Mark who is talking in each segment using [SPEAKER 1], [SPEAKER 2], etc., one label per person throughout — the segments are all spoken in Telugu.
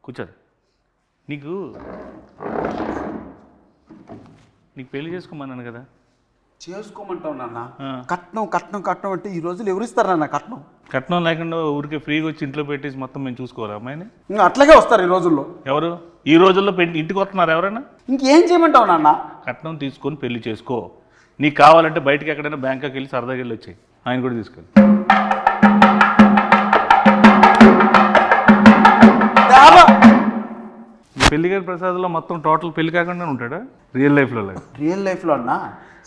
[SPEAKER 1] కూర్చోదు. నీకు పెళ్లి చేసుకోమన్నాను కదా.
[SPEAKER 2] చేసుకోమంటావు నాన్న. కట్నం కట్నం కట్నం అంటే ఈ రోజులు ఎవరిస్తారు నాన్న కట్నం?
[SPEAKER 1] కట్నం లేకుండా ఊరికే ఫ్రీగా వచ్చి ఇంట్లో పెట్టేసి మొత్తం మేము చూసుకోవాలి అమ్మాయిని.
[SPEAKER 2] ఇంకా అట్లాగే వస్తారు ఈ రోజుల్లో.
[SPEAKER 1] ఎవరు ఈ రోజుల్లో ఇంటికి వస్తున్నారు ఎవరైనా?
[SPEAKER 2] ఇంకేం చేయమంటావు నాన్న?
[SPEAKER 1] కట్నం తీసుకొని పెళ్లి చేసుకో. నీకు కావాలంటే బయటకి ఎక్కడైనా బ్యాంకాకి వెళ్ళి సరదాగా వెళ్ళి వచ్చాయి. ఆయన కూడా తీసుకెళ్ళి. పెళ్లి గారి ప్రసాద్లో మొత్తం టోటల్ పెళ్లి కాకుండా ఉంటాడా రియల్ లైఫ్లో?
[SPEAKER 2] రియల్ లైఫ్లో అన్నా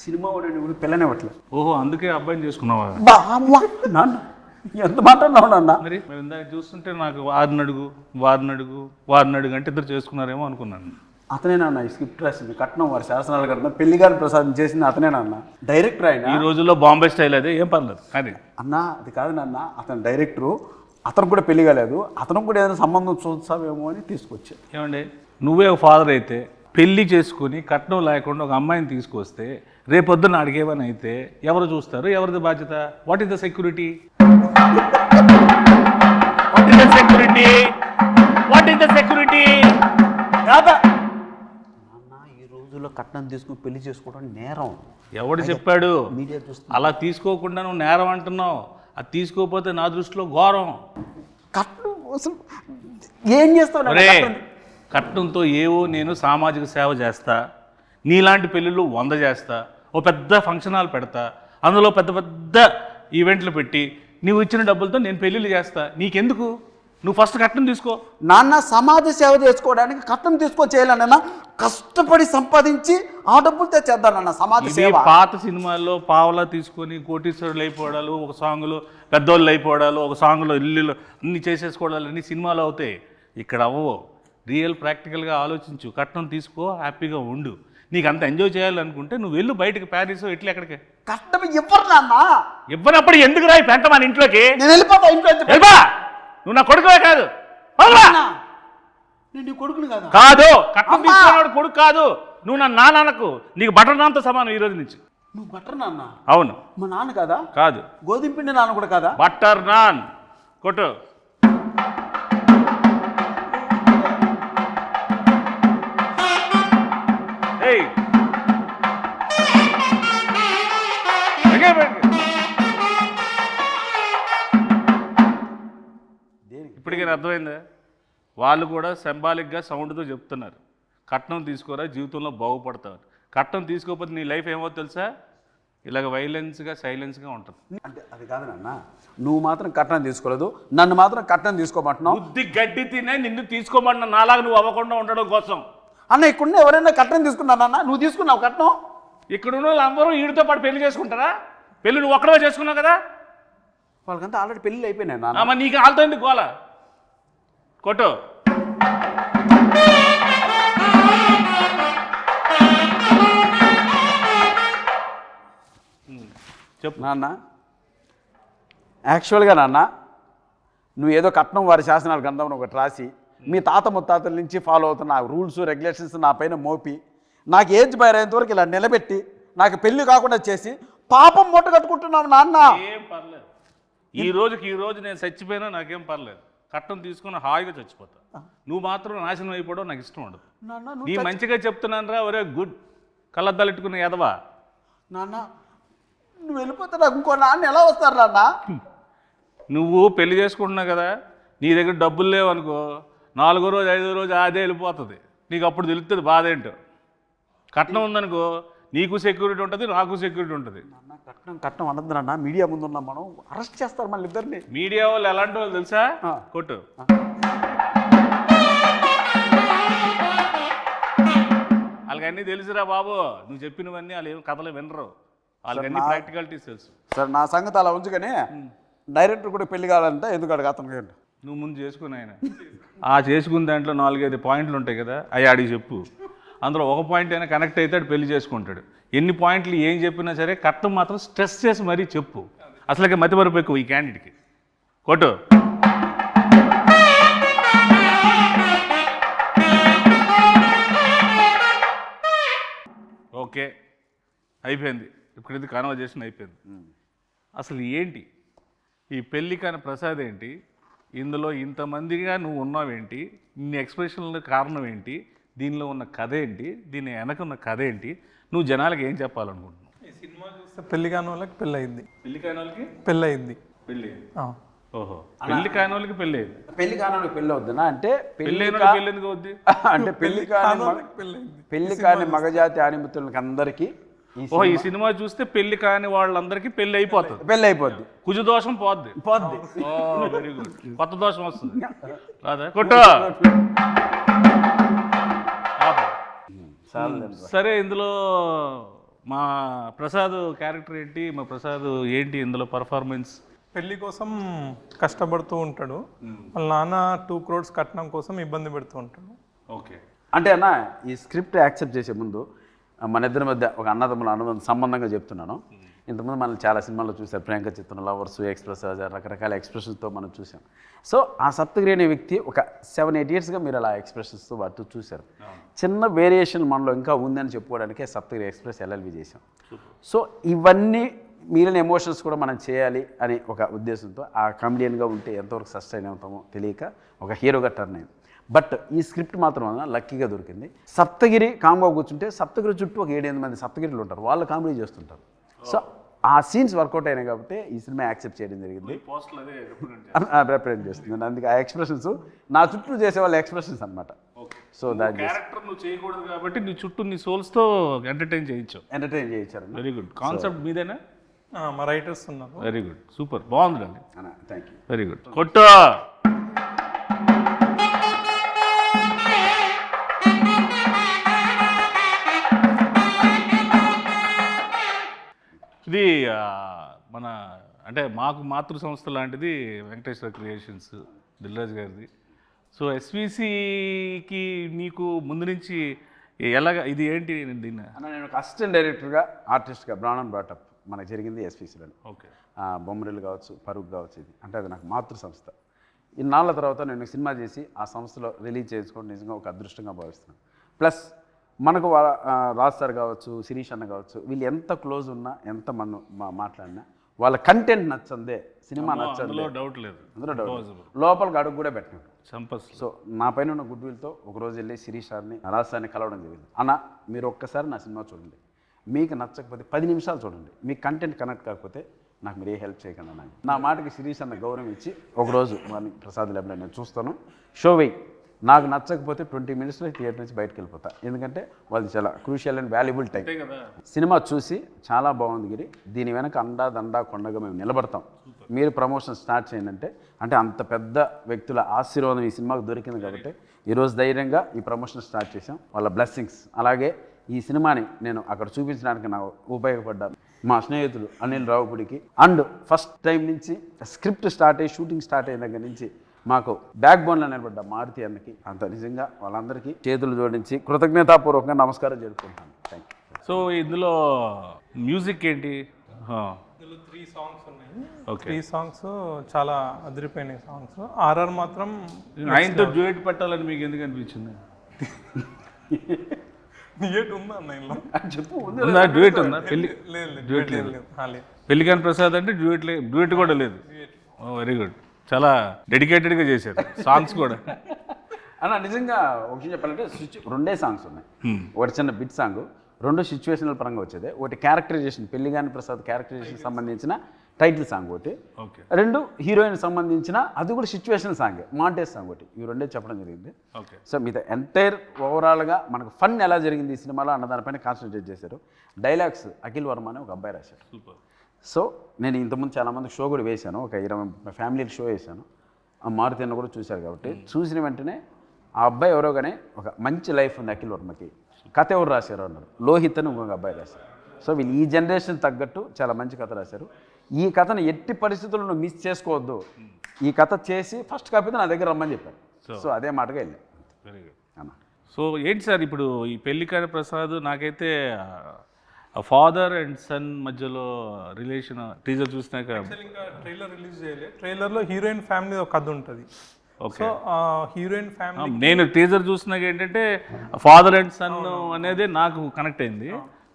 [SPEAKER 2] సినిమా వాడు పిల్లనివ్వట్లేదు.
[SPEAKER 1] ఓహో, అందుకే అబ్బాయిని చేసుకున్నావా?
[SPEAKER 2] నాన్న ఎంత మాట్లాడినావు నాన్న?
[SPEAKER 1] మరి ఇందాక చూస్తుంటే నాకు వారిని అడుగు అంటే ఇద్దరు చేసుకున్నారేమో అనుకున్నాను.
[SPEAKER 2] అతనేనా ఈ స్క్రిప్ట్ రాసింది? కట్నం వారి శాసనాలు కట్టిన పెళ్లి గారి ప్రసాదం చేసింది అతనేనా? డైరెక్టర్ ఆయన.
[SPEAKER 1] ఈ రోజుల్లో బాంబే స్టైల్ అదే, ఏం పర్లేదు. అది
[SPEAKER 2] అన్నా అది కాదు నాన్న, అతను డైరెక్టరు. అతను కూడా పెళ్లి కాలేదు, అతను కూడా ఏదైనా సంబంధం చూస్తావేమో అని తీసుకొచ్చా.
[SPEAKER 1] ఏమండి, నువ్వే ఒక ఫాదర్ అయితే పెళ్లి చేసుకుని కట్నం లేకుండా ఒక అమ్మాయిని తీసుకొస్తే రేపొద్దున అడిగేవని అయితే ఎవరు చూస్తారు? ఎవరిది బాధ్యత? What is the security?
[SPEAKER 2] ఈ రోజుల్లో కట్నం తీసుకుని పెళ్లి చేసుకోవడం నేరం.
[SPEAKER 1] ఎవడు చెప్పాడు?
[SPEAKER 2] మీడియా చూస్తుంది.
[SPEAKER 1] అలా తీసుకోకుండా నువ్వు నేరం అంటున్నావు. అది తీసుకోకపోతే నా దృష్టిలో ఘోరం.
[SPEAKER 2] కట్నం అసలు ఏం చేస్తావు?
[SPEAKER 1] కట్నంతో ఏవో నేను సామాజిక సేవ చేస్తా, నీలాంటి పెళ్ళిళ్ళు 100 చేస్తా, ఓ పెద్ద ఫంక్షన్ హాల్ పెడతా, అందులో పెద్ద పెద్ద ఈవెంట్లు పెట్టి నువ్వు ఇచ్చిన డబ్బులతో నేను పెళ్ళిళ్ళు చేస్తా. నీకెందుకు? నువ్వు ఫస్ట్ కట్నం తీసుకో.
[SPEAKER 2] నాన్న సమాజ సేవ చేసుకోవడానికి కట్నం చేయాలన్నా కష్టపడి సంపాదించి ఆ డబ్బులు తెచ్చేద్దానన్న సమాజ సేవ.
[SPEAKER 1] పాత సినిమాల్లో పావలా తీసుకొని కోటీశ్వరులు అయిపోవడాలు, ఒక సాంగ్లో పెద్దోళ్ళు అయిపోవడాలు, ఒక సాంగ్లో ఇల్లు అన్ని చేసేసుకోవడాలు అన్ని సినిమాలు అవుతాయి. ఇక్కడ అవ్వవు. రియల్ ప్రాక్టికల్గా ఆలోచించు. కట్నం తీసుకో, హ్యాపీగా ఉండు. నీకు అంత ఎంజాయ్ చేయాలనుకుంటే నువ్వు వెళ్ళు బయటకు, ప్యారిస్ ఇట్లా ఎక్కడికి.
[SPEAKER 2] కట్నం ఇవ్వరు నాన్న.
[SPEAKER 1] ఇవ్వనప్పుడు ఎందుకు రాయి పెంట మన ఇంట్లోకి?
[SPEAKER 2] నేను వెళ్ళిపోతా ఇంట్లో.
[SPEAKER 1] నువ్వు నా కొడుకువే కాదు.
[SPEAKER 2] నేను నీ కొడుకుని కాదు.
[SPEAKER 1] కాదు, కట్నం తీసుకున్నాడు కొడుకు కాదు. నువ్వు నా నాన్నకు, నీకు బటర్ నాన్తో సమానం ఈ రోజు నుంచి.
[SPEAKER 2] నువ్వు బటర్ నాన్న?
[SPEAKER 1] అవును.
[SPEAKER 2] మా నాన్న కదా?
[SPEAKER 1] కాదు.
[SPEAKER 2] గోధుమ పిండి నాన్న కూడా కాదా?
[SPEAKER 1] బటర్ నాన్ కొట్టు. ఇప్పటికైనా అర్థమైందా? వాళ్ళు కూడా సింబాలిక్గా సౌండ్తో చెప్తున్నారు, కట్నం తీసుకోరా జీవితంలో బాగుపడతావు. కట్నం తీసుకోకపోతే నీ లైఫ్ ఏమో తెలుసా? ఇలాగ వైలెన్స్గా సైలెన్స్గా ఉంటుంది.
[SPEAKER 2] అంటే అది కాదు నాన్న, నువ్వు మాత్రం కట్నం తీసుకోలేదు, నన్ను మాత్రం కట్నం తీసుకోమంటున్నావు.
[SPEAKER 1] బుద్ధి గడ్డి తినే నిన్ను తీసుకోమంటున్నా, నాలాగా నువ్వు అవ్వకుండా ఉండడం కోసం.
[SPEAKER 2] అన్న ఇక్కడ ఎవరైనా కట్నం తీసుకున్నానన్నా? నువ్వు తీసుకున్నావు కట్నం?
[SPEAKER 1] ఇక్కడ ఉన్న వాళ్ళందరూ వీడితో పాటు పెళ్లి చేసుకుంటారా? పెళ్లి నువ్వు ఒక్కడే చేసుకున్నావు కదా.
[SPEAKER 2] వాళ్ళకంతా ఆల్రెడీ పెళ్ళి అయిపోయినాయి నాన్న.
[SPEAKER 1] మరి నీకు వాళ్ళతో ఎందుకు గోల? కొట్టు. చెప్పు
[SPEAKER 2] నాన్న. యాక్చువల్గా నాన్న, నువ్వు ఏదో కట్నం వారి శాసనాల గ్రంథం ఒకటి రాసి మీ తాత ముత్తాతల నుంచి ఫాలో అవుతున్న రూల్స్ రెగ్యులేషన్స్ నా పైన మోపి నాకు ఏజ్ బయరేంత వరకు ఇలా నిలబెట్టి నాకు పెళ్లి కాకుండా చేసి పాపం మూట కట్టుకుంటున్నావు నాన్న.
[SPEAKER 1] ఏం పర్లేదు, ఈ రోజు నేను చచ్చిపోయినా నాకేం పర్లేదు. కట్నం తీసుకుని హాయిగా చచ్చిపోతా. నువ్వు మాత్రం నాశనం అయిపోవడం నాకు ఇష్టం ఉండదు. నీ మంచిగా చెప్తున్నాను రా. ఒరే గుడ్ కళ్ళద్దాలెట్టుకున్న ఎదవా.
[SPEAKER 2] నాన్న నువ్వు వెళ్ళిపోతే నాకు ఇంకో నాన్న ఎలా వస్తారు నాన్న?
[SPEAKER 1] నువ్వు పెళ్లి చేసుకుంటున్నావు కదా, నీ దగ్గర డబ్బులు లేవనుకో, 4వ రోజు 5వ రోజు అదే వెళ్ళిపోతుంది. నీకు అప్పుడు తెలుస్తుంది బాధ ఏంటో. కట్నం ఉందనుకో, నీకు సెక్యూరిటీ ఉంటుంది, నాకు సెక్యూరిటీ ఉంటుంది.
[SPEAKER 2] కట్నం కట్నం అనద్దు నాన్న, మీడియా ముందు ఉన్నాం మనం, అరెస్ట్ చేస్తారు మళ్ళీ ఇద్దరిని.
[SPEAKER 1] మీడియా వాళ్ళు ఎలాంటి వాళ్ళు తెలుసా? కొట్టు. వాళ్ళకి అన్నీ తెలుసురా బాబు. నువ్వు చెప్పినవన్నీ వాళ్ళు ఏం కథలు వినరు. వాళ్ళకి అన్ని ప్రాక్టికాలిటీస్ తెలుసు.
[SPEAKER 2] సరే నా సంగతి అలా ఉంచుకొని డైరెక్టర్ కూడా పెళ్లి కావాలంటే ఎందుకు అడగ అతను?
[SPEAKER 1] నువ్వు ముందు చేసుకుని ఆయన ఆ చేసుకున్న దాంట్లో 4-5 పాయింట్లు ఉంటాయి కదా, అవి ఆడికి చెప్పు. అందులో ఒక పాయింట్ అయినా కనెక్ట్ అవుతాడు, పెళ్లి చేసుకుంటాడు. ఎన్ని పాయింట్లు ఏం చెప్పినా సరే కట్నం మాత్రం స్ట్రెస్ చేసి మరీ చెప్పు. అసలుకి మతిమరుపు ఎక్కువ ఈ క్యాండిడేట్కి. కొట్టు. ఓకే అయిపోయింది. ఇప్పుడైతే కాన్వర్జేషన్ అయిపోయింది. అసలు ఏంటి ఈ పెళ్ళి కాని ప్రసాద్ ఏంటి? ఇందులో ఇంతమందిగా నువ్వు ఉన్నావేంటి, ఇన్ని ఎక్స్ప్రెషన్ల కారణం ఏంటి, దీనిలో ఉన్న కథ ఏంటి, దీని వెనక ఉన్న కథ ఏంటి, నువ్వు జనాలకు ఏం చెప్పాలనుకుంటున్నావు?
[SPEAKER 3] ఈ సినిమా చూస్తే పెళ్లి కాని వాళ్ళకి పెళ్ళి అయింది,
[SPEAKER 1] పెళ్లి కాని వాళ్ళకి
[SPEAKER 3] పెళ్ళి అయింది.
[SPEAKER 1] పెళ్ళి. ఓహో, పెళ్లి కాని వాళ్ళకి పెళ్ళి అయింది.
[SPEAKER 2] పెళ్లి కాని పెళ్ళి అవుతుందా అంటే
[SPEAKER 1] పెళ్ళి అయిన పెళ్ళి ఎందుకు అవుద్ది?
[SPEAKER 2] అంటే పెళ్లి కాని మగజాతి ఆనిమితులకి అందరికీ
[SPEAKER 1] ఓహో, ఈ సినిమా చూస్తే పెళ్లి కాని వాళ్ళందరికీ పెళ్లి అయిపోతుంది,
[SPEAKER 2] పెళ్ళి అయిపోద్ది,
[SPEAKER 1] కుజు దోషం పోద్ది. Very good. కొత్త దోషం వస్తుంది రాదా? కొట్టు. సరే, ఇందులో మా ప్రసాద్ క్యారెక్టర్ ఏంటి, మా ప్రసాద్ ఏంటి ఇందులో పర్ఫార్మెన్స్?
[SPEAKER 3] పెళ్లి కోసం కష్టపడుతూ ఉంటాడు, వాళ్ళ నాన్న 2 crores కట్నం కోసం ఇబ్బంది పెడుతూ ఉంటాడు.
[SPEAKER 1] ఓకే.
[SPEAKER 2] అంటే అన్న ఈ స్క్రిప్ట్ యాక్సెప్ట్ చేసే ముందు మన ఇద్దరి మధ్య ఒక అన్నదమ్ముల అనుబంధం సంబంధంగా చెప్తున్నాను. ఇంతకుముందు మనం చాలా సినిమాల్లో చూసారు, ప్రియాంక చిత్రం, లవర్స్, ఎక్స్ప్రెస్, రకరకాల ఎక్స్ప్రెషన్స్తో మనం చూసాం. సో ఆ సప్తగిరి అనే వ్యక్తి ఒక 7-8 yearsగా మీరు అలా ఎక్స్ప్రెషన్స్తో వాటితో చూశారు. చిన్న వేరియేషన్ మనలో ఇంకా ఉందని చెప్పుకోవడానికే సప్తగిరి ఎక్స్ప్రెస్ ఎల్ఎల్బి చేశాం. సో ఇవన్నీ మిగిలిన ఎమోషన్స్ కూడా మనం చేయాలి అని ఒక ఉద్దేశంతో ఆ కామెడియన్గా ఉంటే ఎంతవరకు సస్టైన్ అవుతామో తెలియక ఒక హీరోగా టర్న్ అయింది. బట్ ఈ స్క్రిప్ట్ మాత్రం లక్కీగా దొరికింది. సప్తగిరి కాంబో కూర్చుంటే సప్తగిరి చుట్టూ ఒక 7-8 మంది సప్తగిరిలు ఉంటారు, వాళ్ళు కామెడీ చేస్తుంటారు. సో ఆ సీన్స్ వర్కౌట్ అయినాయి కాబట్టి ఈ సినిమా యాక్సెప్ట్ చేయడం జరిగింది, రిప్రజెంట్ చేస్తుంది. అందుకే ఆ ఎక్స్ప్రెషన్స్ నా చుట్టూ చేసే వాళ్ళ ఎక్స్ప్రెషన్స్ అనమాట. సో దాని
[SPEAKER 1] క్యారెక్టర్ నువ్వు చేయకూడదు కాబట్టి నీ చుట్టూ నీ సోల్స్తో ఎంటర్టైన్
[SPEAKER 2] చేయించారు.
[SPEAKER 1] Very good. కాన్సెప్ట్ మీదేనా?
[SPEAKER 3] మా రైటర్స్ ఉన్నారు.
[SPEAKER 1] వెరీ గుడ్, సూపర్, బాగుందండి.
[SPEAKER 2] Thank you.
[SPEAKER 1] Very good. కొట్టు. ఇది మన అంటే మాకు మాతృ సంస్థ లాంటిది వెంకటేశ్వర క్రియేషన్స్, దిల్రాజ్ గారిది. సో ఎస్విసికి నీకు ముందు నుంచి ఎలాగ ఇది ఏంటి దీన్ని?
[SPEAKER 2] నేను ఒక అసిస్టెంట్ డైరెక్టర్గా ఆర్టిస్ట్గా బ్రాండ్ బాటప్ మనకు జరిగింది ఎస్విసిలో.
[SPEAKER 1] ఓకే.
[SPEAKER 2] బొమ్మరిల్లు కావచ్చు, పరుగు కావచ్చు, ఇది అంటే అది నాకు మాతృ సంస్థ. ఇన్నాళ్ళ తర్వాత నేను సినిమా చేసి ఆ సంస్థలో రిలీజ్ చేసుకోవడం నిజంగా ఒక అదృష్టంగా భావిస్తున్నాను. ప్లస్ మనకు రాజ్ సార్ కావచ్చు, శిరీష్ అన్న కావచ్చు, వీళ్ళు ఎంత క్లోజ్ ఉన్నా, ఎంత మనం మాట్లాడినా వాళ్ళ కంటెంట్ నచ్చందే, సినిమా నచ్చందే,
[SPEAKER 1] డౌట్ లేదు,
[SPEAKER 2] అందులో డౌట్, లోపలికి అడుగు కూడా పెట్టినాడు. సో నా పైన ఉన్న గుడ్ విల్తో ఒకరోజు వెళ్ళి శిరీష్ సార్ని, రాజ్ సార్ని కలవడం జరిగింది. అన్న మీరు ఒక్కసారి నా సినిమా చూడండి, మీకు నచ్చకపోతే 10 నిమిషాలు చూడండి, మీకు కంటెంట్ కనెక్ట్ కాకపోతే నాకు మీరు ఏ హెల్ప్ చేయకుండా నాకు నా మాటకి శిరీష్ అన్న గౌరవం ఇచ్చి ఒకరోజు వారిని ప్రసాద్ ల్యాబ్లో నేను చూస్తాను, షో వెయ్యి, నాకు నచ్చకపోతే 20 minutesలో థియేటర్ నుంచి బయటకు వెళ్ళిపోతా, ఎందుకంటే వాళ్ళది చాలా crucial and valuable time. Cinema చూసి చాలా బాగుంది గిరి, దీని వెనక అండా దండా కొండగా మేము నిలబడతాం, మీరు ప్రమోషన్ స్టార్ట్ చేయండి అంటే అంత పెద్ద వ్యక్తుల ఆశీర్వాదం ఈ సినిమాకు దొరికింది కాబట్టి ఈరోజు ధైర్యంగా ఈ ప్రమోషన్ స్టార్ట్ చేసాం. వాళ్ళ బ్లెస్సింగ్స్, అలాగే ఈ సినిమాని నేను అక్కడ చూపించడానికి నాకు ఉపయోగపడ్డాను మా స్నేహితులు అనిల్ రావుపూడికి. అండ్ ఫస్ట్ టైం నుంచి స్క్రిప్ట్ స్టార్ట్ అయ్యి షూటింగ్ స్టార్ట్ అయిన దగ్గర నుంచి మాకు బ్యాక్ బోన్లో నిలబడ్డ మారుతి అన్నకి అంత నిజంగా వాళ్ళందరికీ చేతులు జోడించి కృతజ్ఞతాపూర్వకంగా నమస్కారం జరుపుకుంటాను. Thank you.
[SPEAKER 1] సో ఇందులో మ్యూజిక్ ఏంటి?
[SPEAKER 3] ఇందులో 3 songs ఉన్నాయి.
[SPEAKER 1] ఓకే.
[SPEAKER 3] 3 songs చాలా అదిరిపోయినాయి సాంగ్స్. ఆర్ఆర్ మాత్రం
[SPEAKER 1] ఆయనతో డ్యూయట్ పెట్టాలని మీకు ఎందుకు అనిపించింది?
[SPEAKER 3] డ్యూయట్ ఉందా అన్న ఇందులో?
[SPEAKER 2] చెప్పు.
[SPEAKER 1] ఉందా డ్యూయట్? ఉందా?
[SPEAKER 3] డ్యూయట్ లేదు.
[SPEAKER 1] పెళ్లికాని ప్రసాద్ అంటే డ్యూయట్ కూడా లేదు. వెరీ గుడ్, చాలా డెడికేటెడ్గా చేశారు సాంగ్స్ కూడా.
[SPEAKER 2] అన్న నిజంగా ఒక విషయం చెప్పాలంటే 2 songs ఉన్నాయి. ఒకటి చిన్న బిట్ సాంగ్, 2 సిచ్యువేషనల్ పరంగా వచ్చేది. ఒకటి క్యారెక్టరైజేషన్, పెళ్లిగాని ప్రసాద్ క్యారెక్టరైజేషన్ సంబంధించిన టైటిల్ సాంగ్ ఒకటి, 2 హీరోయిన్ సంబంధించిన అది కూడా సిచ్యువేషనల్ సాంగ్, మాంటేజ్ సాంగ్ ఒకటి, ఈ 2 చెప్పడం జరిగింది. సో మిగతా ఎంటైర్ ఓవరాల్గా మనకు ఫన్ ఎలా జరిగింది ఈ సినిమాలో అన్న దానిపైన కాన్సన్ట్రేట్ చేశారు. డైలాగ్స్ అఖిల్ వర్మ అని ఒక అబ్బాయి రాశారు.
[SPEAKER 1] సూపర్.
[SPEAKER 2] సో నేను ఇంతకుముందు చాలామంది షో కూడా వేశాను, ఒక 20 ఫ్యామిలీ షో వేశాను. ఆ మారుతి అన్న కూడా చూశారు కాబట్టి చూసిన వెంటనే ఆ అబ్బాయి ఎవరో కానీ ఒక మంచి లైఫ్ ఉంది అఖిల్ వర్మకి, కథ ఎవరు రాశారు అన్నారు, లోహిత్ అని ఇంకొక అబ్బాయి రాశారు. సో వీళ్ళు ఈ జనరేషన్ తగ్గట్టు చాలా మంచి కథ రాశారు. ఈ కథను ఎట్టి పరిస్థితుల్లో నువ్వు మిస్ చేసుకోవద్దు, ఈ కథ చేసి ఫస్ట్ కాపీతో నా దగ్గర రమ్మని చెప్పారు. సో అదే మాటగా వెళ్ళాను.
[SPEAKER 1] వెరీ గుడ్ అన్న. సో ఏంటి సార్ ఇప్పుడు ఈ పెళ్లికాని ప్రసాద్, నాకైతే ఫాదర్ అండ్ సన్ మధ్యలో రిలేషన్ టీజర్ చూసినాక,
[SPEAKER 3] ఇంకా ట్రైలర్ రిలీజ్ చేయలేదు, ట్రైలర్లో హీరోయిన్ ఫ్యామిలీ ఒక కథ ఉంటుంది. సో హీరోయిన్ ఫ్యామిలీ
[SPEAKER 1] నేను టీజర్ చూసినాక ఏంటంటే ఫాదర్ అండ్ సన్ అనేది నాకు కనెక్ట్ అయింది.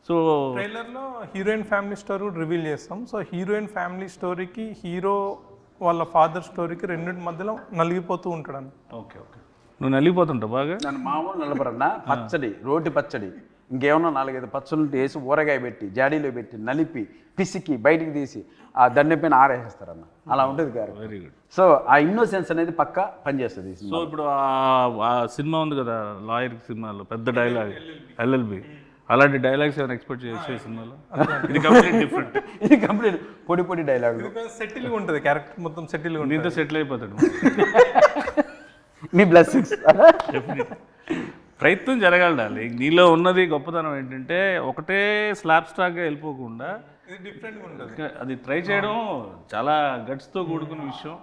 [SPEAKER 1] సో
[SPEAKER 3] ట్రైలర్లో హీరోయిన్ ఫ్యామిలీ స్టోరీ రివీల్ చేస్తాం. సో హీరోయిన్ ఫ్యామిలీ స్టోరీకి హీరో వాళ్ళ ఫాదర్ స్టోరీకి రెండింటి మధ్యలో నలిగిపోతూ ఉంటాడు అన్న.
[SPEAKER 1] Okay okay. నువ్వు నలిగిపోతుంటావు బాగా.
[SPEAKER 2] నన్ను మామూలు నలపరన్నా పచ్చడి, రోటి పచ్చడి, ఇంకేమన్నా 4-5 పచ్చళ్ళు వేసి ఊరగాయ పెట్టి జాడీలో పెట్టి నలిపి పిసికి బయటికి తీసి ఆ దండె పైన ఆరేస్తారన్న. అలా ఉంటుంది గారు.
[SPEAKER 1] Very good.
[SPEAKER 2] సో ఆ ఇన్నోసెన్స్ అనేది పక్కా పనిచేస్తుంది.
[SPEAKER 1] సో ఇప్పుడు ఆ సినిమా ఉంది కదా లాయర్ సినిమాలో పెద్ద డైలాగ్ ఎల్ఎల్బి, అలాంటి డైలాగ్స్ ఏమైనా ఎక్స్పెక్ట్ చేయొచ్చు ఈ సినిమాలో? ఇది కంప్లీట్ డిఫరెంట్.
[SPEAKER 2] ఇది కంప్లీట్ పొడి పొడి డైలాగ్.
[SPEAKER 3] సెటిల్గా ఉంటుంది క్యారెక్టర్ మొత్తం సెటిల్గా ఉంటుంది.
[SPEAKER 1] నీతో సెటిల్ అయిపోతాడు.
[SPEAKER 2] మీ బ్లెస్సింగ్స్.
[SPEAKER 1] ప్రయత్నం జరగాలి. నీలో ఉన్నది గొప్పతనం ఏంటంటే ఒకటే స్లాబ్ స్టాక్గా వెళ్ళిపోకుండా
[SPEAKER 3] ఇది డిఫరెంట్గా ఉంటుంది.
[SPEAKER 1] అది ట్రై చేయడం చాలా గట్స్తో కూడుకున్న విషయం.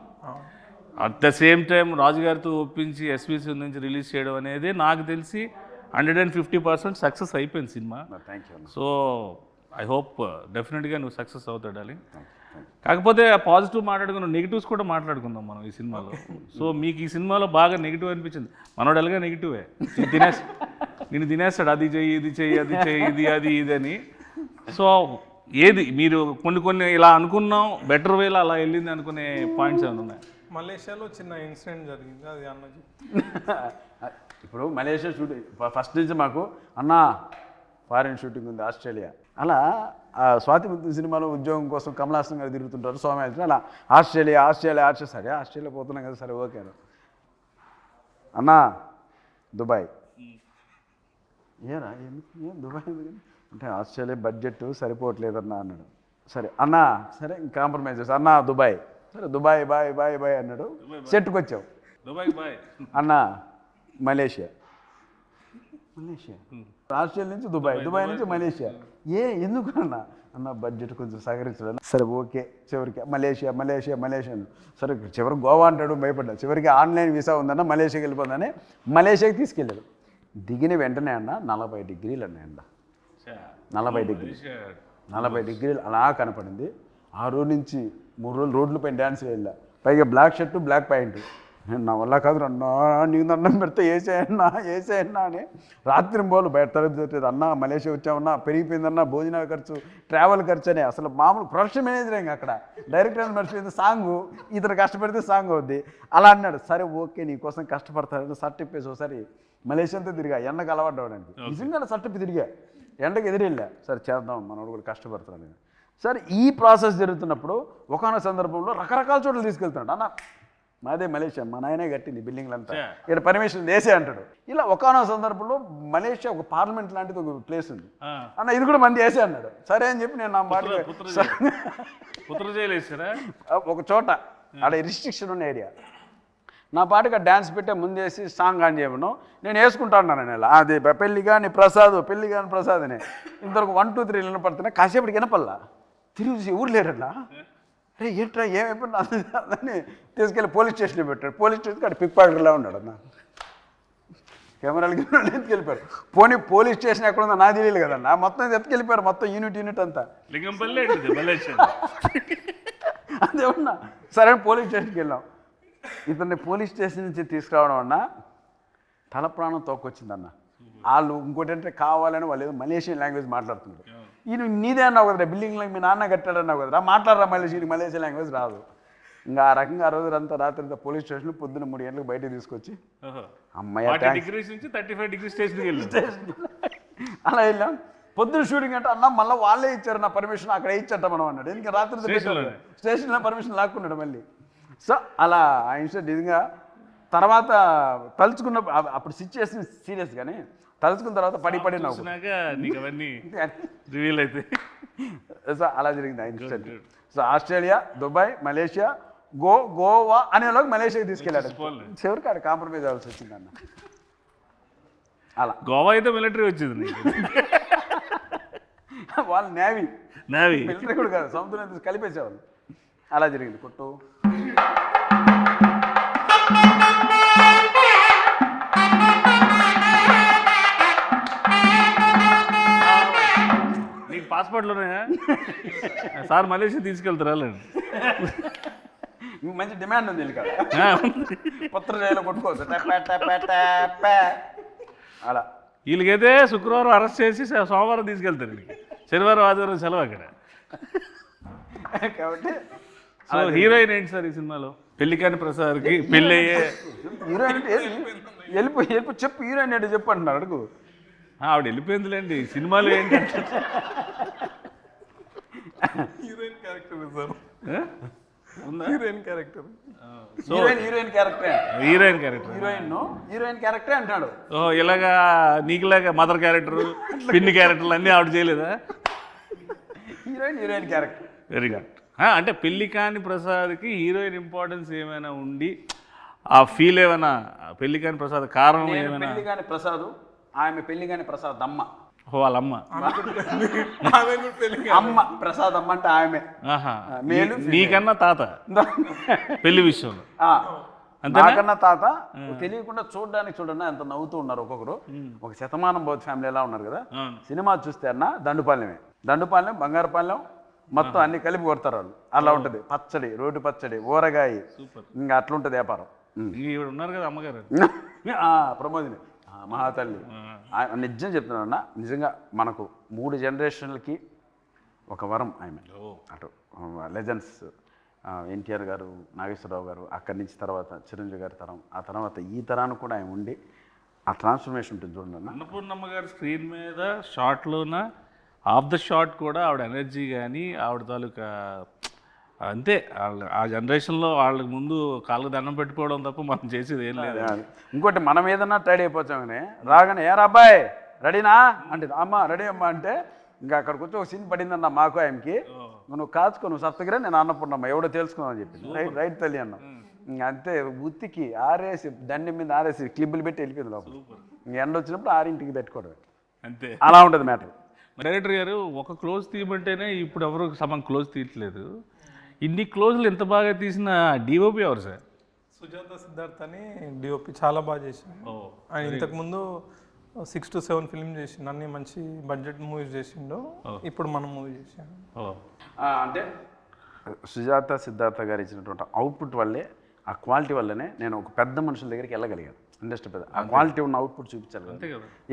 [SPEAKER 1] అట్ ద సేమ్ టైం రాజుగారితో ఒప్పించి ఎస్విసి నుంచి రిలీజ్ చేయడం అనేది నాకు తెలిసి 150% సక్సెస్ అయిపోయింది cinema.
[SPEAKER 2] Thank you.
[SPEAKER 1] So I hope డెఫినెట్గా నువ్వు సక్సెస్ అవుతాడాలి. కాకపోతే పాజిటివ్ మాట్లాడుకున్నాం, నెగిటివ్స్ కూడా మాట్లాడుకుందాం మనం ఈ సినిమాలో. సో మీకు ఈ సినిమాలో బాగా నెగిటివ్ అనిపించింది. మనోడు ఎలాగా నెగిటివే, నేను తినేస్తాడు, అది చెయ్యి ఇది చెయ్యి అది చెయ్యి ఇది అది ఇది అని. సో ఏది మీరు కొన్ని ఇలా అనుకున్నాం బెటర్ వేలో అలా వెళ్ళింది అనుకునే పాయింట్స్ ఏమైనా ఉన్నాయి?
[SPEAKER 3] మలేషియాలో చిన్న ఇన్సిడెంట్ జరిగింది, అది అన్నది.
[SPEAKER 2] ఇప్పుడు మలేషియా షూటింగ్ ఫస్ట్ నుంచి మాకు అన్న ఫారిన్ షూటింగ్ ఉంది ఆస్ట్రేలియా. అలా స్వాతి ముత్యం సినిమాలో ఉద్యోగం కోసం కమలాసన్ గారు తిరుగుతుంటారు, సోమయాజన్. అలా ఆస్ట్రేలియా సరే ఆస్ట్రేలియా పోతున్నాం కదా, సరే ఓకే అన్న దుబాయ్. ఏరా ఏం దుబాయ్ అంటే ఆస్ట్రేలియా బడ్జెట్ సరిపోవట్లేదన్నా అన్నాడు. సరే అన్న సరే కాంప్రమైజ్ చేస్తా అన్న దుబాయ్. సరే దుబాయ్ బాయ్ బాయ్ బాయ్ అన్నాడు. సెట్కి వచ్చావు.
[SPEAKER 1] దుబాయ్ బాయ్
[SPEAKER 2] అన్న మలేషియా. ఆస్ట్రేలియా నుంచి దుబాయ్ నుంచి మలేషియా. ఎందుకు అన్న బడ్జెట్ కొంచెం సహకరించడం. సరే ఓకే చివరికి మలేషియా. సరే చివరికి గోవా అంటాడు, భయపడ్డా. చివరికి ఆన్లైన్ వీసా ఉందన్న మలేషియాకి వెళ్ళిపోతుందని మలేషియాకి తీసుకెళ్ళాడు. దిగిన వెంటనే అన్న 40 డిగ్రీలు అన్నాయండ. 40 డిగ్రీలు అలా కనపడింది. ఆ రోజు నుంచి 3 రోజులు రోడ్లపైన డ్యాన్స్ వెళ్ళా. పైగా బ్లాక్ షర్టు బ్లాక్ ప్యాంటు. నా వల్ల కాదు అన్నా, నీకు దండం పెడితే వేసేయన్నా అని రాత్రి బోలు బయట తరగతి అన్న మలేషియా వచ్చామన్నా, పెరిగిపోయిందన్నా భోజనాల ఖర్చు, ట్రావెల్ ఖర్చు అని. అసలు మామూలు ప్రొడక్షన్ మేనేజర్ ఇంకా అక్కడ డైరెక్టర్ మర్చిపోయింది సాంగు, ఇతను కష్టపడితే సాంగ్ అవుద్ది అలా అన్నాడు. సరే ఓకే నీకోసం కష్టపడతాను షర్ట్ ఇప్పేసి ఒకసారి మలేషియా అంతా తిరిగా, ఎండకు అలవాడవడానికి. నిజంగా షర్ట్ ఇప్పి తిరిగా, ఎండకు ఎదిరెళ్ళా. సరే చేద్దాం మనోడు కూడా కష్టపడతాను నేను. సరే ఈ ప్రాసెస్ జరుగుతున్నప్పుడు ఒకనొక సందర్భంలో రకరకాల చోట్ల తీసుకెళ్తున్నాడు. అన్న మాదే మలేషియా, మా నాయనే కట్టింది బిల్డింగ్లంతా, ఇక్కడ పర్మిషన్ వేసే అంటాడు. ఇలా ఒకనొక సందర్భంలో మలేషియా ఒక పార్లమెంట్ లాంటిది ఒక ప్లేస్ ఉంది అన్న, ఇది కూడా మంది వేసే అన్నాడు. సరే అని చెప్పి నేను నా మాట ఒక చోట ఆడ రిస్ట్రిక్షన్ ఉన్న ఏరియా నా పాటుగా డ్యాన్స్ పెట్టే ముందేసి సాంగ్ ఆన్ చేయమను, నేను వేసుకుంటాను నేను. అది పెళ్ళి కానీ ప్రసాద్ అని ఇంతవరకు 1 2 3 వినపడుతున్నా. కాసేపటికి వినపల్లా తిరిగి ఊరు లేరట్లా. అరే ఏంట్రా ఏమైపోయినా అని తీసుకెళ్ళి పోలీస్ స్టేషన్లో పెట్టాడు. పోలీస్ స్టేషన్కి అక్కడ పిక్ పాకెట్లా ఉన్నాడు అన్న. కెమెరాలకి ఎత్తుకెళ్ళిపోయారు. పోలీస్ స్టేషన్ ఎక్కడ ఉందో నాకు తెలియదు కదన్నా, మొత్తం ఎత్తుకెళ్ళిపోయారు. మొత్తం యూనిట్ అంతా అదే ఉన్నా. సరే పోలీస్ స్టేషన్కి వెళ్ళాం. ఇతన్ని పోలీస్ స్టేషన్ నుంచి తీసుకురావడం అన్న తల ప్రాణం తోకొచ్చిందన్న. వాళ్ళు ఇంకోటి అంటే కావాలని వాళ్ళు ఏదో మలేషియన్ లాంగ్వేజ్ మాట్లాడుతున్నారు. ఈయన నీదే అన్నావు కదరా, బిల్డింగ్లో మీ నాన్న కట్టాడన్నావు కదరా, మాట్లాడరా మలేషియన్ లాంగ్వేజ్ రాదు. ఇంకా ఆ రకంగా ఆ రోజు అంతా రాత్రి అంతా పోలీస్ స్టేషన్లో పొద్దున్న 3 గంటలకు బయటకు తీసుకొచ్చి అమ్మాయి అలా వెళ్ళాం. పొద్దున్న షూటింగ్ అంటే అన్న మళ్ళీ వాళ్ళే ఇచ్చారు నా పర్మిషన్, అక్కడ ఇచ్చట మనం అన్నాడు. ఇంకా రాత్రి స్టేషన్లో పర్మిషన్ లాక్కున్నాడు మళ్ళీ. సో అలా ఆ ఇన్సిడెంట్ నిజంగా తర్వాత తలుచుకున్న అప్పుడు సిచ్యువేషన్ సీరియస్ కానీ తలుచుకున్న తర్వాత పడి నవ్వు. సో అలా జరిగింది ఆ incident. So Australia, Dubai, Malaysia, Goa అనేలోకి మలేషియాకి తీసుకెళ్ళాడు. చివరికి ఆడ కాంప్రమైజ్ అవ్వాల్సి వచ్చింది అన్న. అలా
[SPEAKER 1] గోవా అయితే మిలిటరీ వచ్చింది,
[SPEAKER 2] వాళ్ళు నేవీ మిలిటరీ కూడా కాదు, సముద్రం కలిపేసేవాళ్ళు. అలా జరిగింది కొట్టు.
[SPEAKER 1] నీకు పాస్పోర్ట్లోనే సార్ మలేషియా తీసుకెళ్తారా?
[SPEAKER 2] మంచి డిమాండ్ ఉంది ఇక్కడ, పత్ర జైల్లో కొట్టుకోవచ్చు అలా.
[SPEAKER 1] వీళ్ళకైతే శుక్రవారం అరెస్ట్ చేసి సోమవారం తీసుకెళ్తారు, వీళ్ళకి శనివారం ఆదివారం సెలవు అక్కడ.
[SPEAKER 2] కాబట్టి
[SPEAKER 1] సో హీరోయిన్ ఏంటి సార్ ఈ సినిమాలో? పెళ్లికాని ప్రసాద్కి పెళ్ళి అయ్యే
[SPEAKER 2] హీరోయిన్ అంటే వెళ్ళిపో చెప్పు, హీరోయిన్ ఏంటో చెప్పు అంటున్నారు, అడుగు.
[SPEAKER 1] ఆవిడ వెళ్ళిపోయిందిలేండి. సినిమాలో ఏంటంటే
[SPEAKER 3] హీరోయిన్ క్యారెక్టర్ సార్,
[SPEAKER 1] ఆ? ఉందా?
[SPEAKER 3] Heroine character.
[SPEAKER 2] హీరోయిన్ క్యారెక్టరే,
[SPEAKER 1] హీరోయిన్ క్యారెక్టర్.
[SPEAKER 2] హీరోయిన్ క్యారెక్టరే అంటాడు.
[SPEAKER 1] ఓ ఇలాగా నీకులాగా మదర్ క్యారెక్టర్, పిన్ని క్యారెక్టర్లు అన్నీ ఆవిడ చేయలేదా?
[SPEAKER 2] Heroine character.
[SPEAKER 1] Very good. అంటే పెళ్లికాని ప్రసాద్కి హీరోయిన్ ఇంపార్టెన్స్ ఏమైనా ఉండి ఆ ఫీల్ ఏమైనా, పెళ్లికాని ప్రసాద్ కారణం ఏమైనా?
[SPEAKER 2] పెళ్లిగాని ప్రసాద్, ఆమె పెళ్లిగాని ప్రసాద్ అమ్మ.
[SPEAKER 1] వాళ్ళమ్మ
[SPEAKER 2] అమ్మ ప్రసాద్ అమ్మ అంటే ఆమె. మేలు
[SPEAKER 1] నీకన్నా తాత పెళ్లి విషయంలో
[SPEAKER 2] నాకన్నా తాత. తెలియకుండా చూడండి ఎంత నవ్వుతూ ఉన్నారు ఒక్కొక్కరు. ఒక శతమానం బౌద్ధ ఫ్యామిలీ ఎలా ఉన్నారు కదా. సినిమా చూస్తే అన్న దండుపాలెం బంగారుపాలెం మొత్తం అన్ని కలిపి కొడతారు వాళ్ళు. అలా ఉంటది పచ్చడి, రోడ్డు పచ్చడి, ఊరగాయ, ఇంకా అట్లుంటది వ్యాపారం.
[SPEAKER 1] ఉన్నారు కదా అమ్మగారు
[SPEAKER 2] ప్రమోదిని మహాతల్లి. నిజం చెప్తున్నానన్నా, నిజంగా మనకు 3 జనరేషన్లకి ఒక వరం ఆమె. అటు లెజెండ్స్ ఎన్టీఆర్ గారు, నాగేశ్వరరావు గారు, అక్కడి నుంచి తర్వాత చిరంజీవి గారి తరం, ఆ తర్వాత ఈ తరానికి కూడా ఆయన ఉండి ఆ ట్రాన్స్ఫర్మేషన్ ఉంటుంది చూడండి అన్న.
[SPEAKER 1] అన్నపూర్ణమ్మ గారు స్క్రీన్ మీద షార్ట్లోన ఆఫ్ ద షాట్ కూడా ఆవిడ ఎనర్జీ కానీ ఆవిడ తాలూకా అంతే. ఆ జనరేషన్లో వాళ్ళకి ముందు కాళ్ళకు దండం పెట్టుకోవడం తప్ప మనం చేసేది ఏం లేదు.
[SPEAKER 2] ఇంకోటి మనం ఏదన్నా టైడ్ అయిపోతాం కానీ రాగానే ఏరా అబ్బాయి రెడీనా అంటే అమ్మ రెడీ అమ్మా అంటే ఇంకా అక్కడికి వచ్చి ఒక సీన్ పడిందన్న మాకు ఆయనకి. నువ్వు కాచుకో, నువ్వు సత్తగిరా, నేను అన్నపూర్ణమ్మ ఎవడో తెలుసుకున్నావు చెప్పి రైట్ తల్లి అన్నాం. ఇంక అంతే ఉత్తికి ఆరేసి దండం మీద ఆరేసి క్లిబ్బులు పెట్టి వెళ్ళిపోయింది లోపల. ఇంక ఎండ వచ్చినప్పుడు 6ంటికి పెట్టుకోవడం
[SPEAKER 1] అంతే.
[SPEAKER 2] అలా ఉంటుంది మ్యాటర్.
[SPEAKER 1] డైరెక్టర్ గారు ఒక క్లోజ్ తీయమంటేనే ఇప్పుడు ఎవరు సగం క్లోజ్ తీయట్లేదు. ఇన్ని క్లోజ్లు ఎంత బాగా తీసిన డిఓపి ఎవరు సార్?
[SPEAKER 3] సుజాత సిద్ధార్థ్ అని డిఓపి చాలా బాగా చేసిండు. ఆయన ఇంతకుముందు 6 to 7 ఫిల్మ్ చేసిండు, అన్ని మంచి బడ్జెట్ మూవీస్ చేసిండు. ఇప్పుడు మనం మూవీ చేసాము.
[SPEAKER 2] అంటే సుజాత సిద్ధార్థ గారు ఇచ్చినటువంటి అవుట్పుట్ వల్లే, ఆ క్వాలిటీ వల్లనే నేను ఒక పెద్ద మనుషుల దగ్గరికి వెళ్ళగలిగాను. ఇండస్ట్రీ పెద్ద ఆ క్వాలిటీ ఉన్న అవుట్పుట్ చూపించాలి.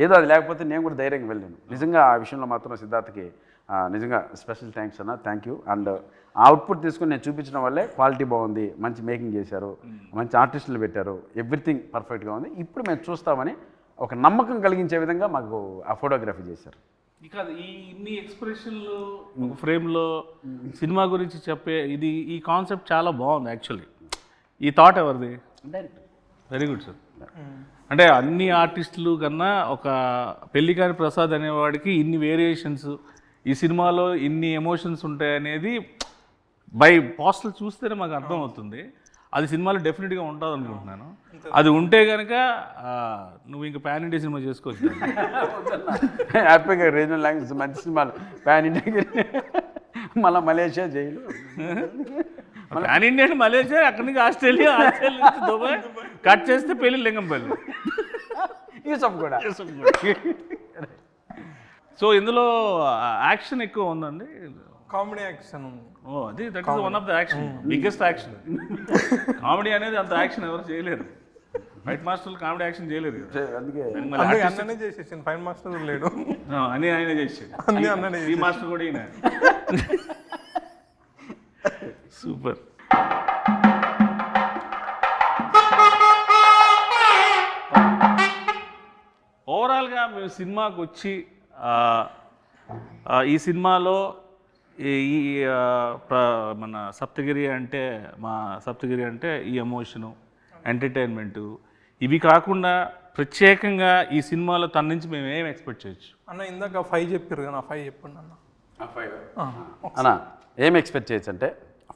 [SPEAKER 2] ఏదో అది లేకపోతే నేను కూడా ధైర్యంగా వెళ్ళాను. నిజంగా ఆ విషయంలో మాత్రం సిద్ధార్థకి నిజంగా స్పెషల్ థ్యాంక్స్ అన్న, థ్యాంక్ యూ. అండ్ ఆ అవుట్పుట్ తీసుకుని నేను చూపించడం వల్లే క్వాలిటీ బాగుంది, మంచి మేకింగ్ చేశారు, మంచి ఆర్టిస్టులు పెట్టారు, ఎవ్రీథింగ్ పర్ఫెక్ట్గా ఉంది, ఇప్పుడు మేము చూస్తామని ఒక నమ్మకం కలిగించే విధంగా మాకు ఆ ఫోటోగ్రఫీ చేశారు.
[SPEAKER 1] ఇక ఈ ఇన్ని ఎక్స్ప్రెషన్లు ఫ్రేమ్లో సినిమా గురించి చెప్పే ఈ కాన్సెప్ట్ చాలా బాగుంది యాక్చువల్లీ. ఈ థాట్ ఎవరిది? Very good sir. అంటే అన్ని ఆర్టిస్టులు కన్నా ఒక పెళ్లికాని ప్రసాద్ అనేవాడికి ఇన్ని వేరియేషన్స్, ఈ సినిమాలో ఇన్ని ఎమోషన్స్ ఉంటాయనేది బై పోస్టల్ చూస్తేనే మాకు అర్థమవుతుంది. అది సినిమాలో డెఫినెట్గా ఉంటుంది అనుకుంటున్నాను. అది ఉంటే కనుక నువ్వు ఇంకా పాన్ ఇండియా సినిమా చేసుకోవచ్చు.
[SPEAKER 2] హ్యాపీగా రీజనల్ లాంగ్వేజ్ మంచి సినిమాలు పాన్ ఇండియా, మళ్ళీ మలేషియా జైలు,
[SPEAKER 1] పాన్ ఇండియా అంటే మలేషియా, అక్కడి నుంచి ఆస్ట్రేలియా నుంచి దుబాయ్, కట్ చేస్తే పెళ్ళి లింగంపల్లి,
[SPEAKER 2] యూసఫ్ కూడా.
[SPEAKER 1] సో ఇందులో యాక్షన్ ఎక్కువ ఉందండి,
[SPEAKER 3] కామెడీ యాక్షన్ ఉంది.
[SPEAKER 1] అది that is one of the action, biggest action. Comedy అనేది అంత యాక్షన్ ఎవరు చేయలేరు. ఫైట్ మాస్టర్లు కామెడీ యాక్షన్ చేయలేరు.
[SPEAKER 2] అందుకే
[SPEAKER 3] అన్ననే చేసేసాను, ఫైట్ మాస్టర్ లేడు
[SPEAKER 1] అని ఆయన చేసాడు.
[SPEAKER 3] అన్ననే
[SPEAKER 1] ఈ మాస్టర్ కూడా ఈయన. సూపర్. ఓవరాల్గా మేము సినిమాకి వచ్చి ఈ సినిమాలో ఈ మన సప్తగిరి అంటే ఈ ఎమోషను, ఎంటర్టైన్మెంటు, ఇవి కాకుండా ప్రత్యేకంగా ఈ సినిమాలో తన నుంచి మేము ఏం ఎక్స్పెక్ట్ చేయొచ్చు
[SPEAKER 3] అన్న? ఇందాక 5 చెప్పారు కదా, 5 చెప్పండి అన్న.
[SPEAKER 2] అన్న ఏం ఎక్స్పెక్ట్ చేయొచ్చు అంటే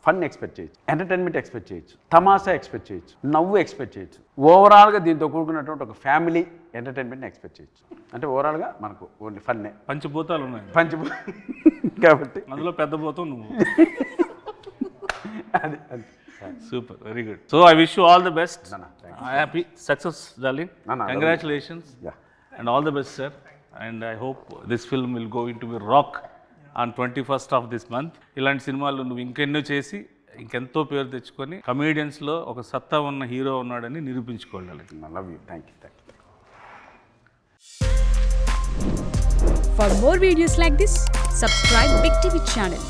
[SPEAKER 2] ఫన్ ఎక్స్పెక్ట్ చేయొచ్చు, ఎంటర్టైన్మెంట్ ఎక్స్పెక్ట్ చేయొచ్చు, తమాషా ఎక్స్పెక్ట్ చేయొచ్చు, నవ్వు ఎక్స్పెక్ట్ చేయొచ్చు. ఓవరాల్గా దీంతో కూడుకున్నటువంటి ఒక ఫ్యామిలీ ఎంటర్టైన్మెంట్ని ఎక్స్పెక్ట్ చేయొచ్చు. అంటే ఓవరాల్గా మనకు ఓన్లీ ఫన్నే.
[SPEAKER 1] పంచభూతాలు ఉన్నాయి
[SPEAKER 2] కాబట్టి
[SPEAKER 1] అందులో పెద్ద భూతం నువ్వు.
[SPEAKER 2] అది
[SPEAKER 1] super, very good. So I wish you all the best. Happy success darling. Congratulations and all the best sir. And I hope this film will go in to be rock on 21st of this month. ఇలాంటి సినిమాలు నువ్వు ఇంకెన్నో చేసి ఇంకెంతో పేరు తెచ్చుకొని కమేడియన్స్లో ఒక సత్తా ఉన్న హీరో ఉన్నాడని నిరూపించుకోవాలి.
[SPEAKER 2] Love you, thank you.
[SPEAKER 4] For more videos like this, subscribe Big TV channel.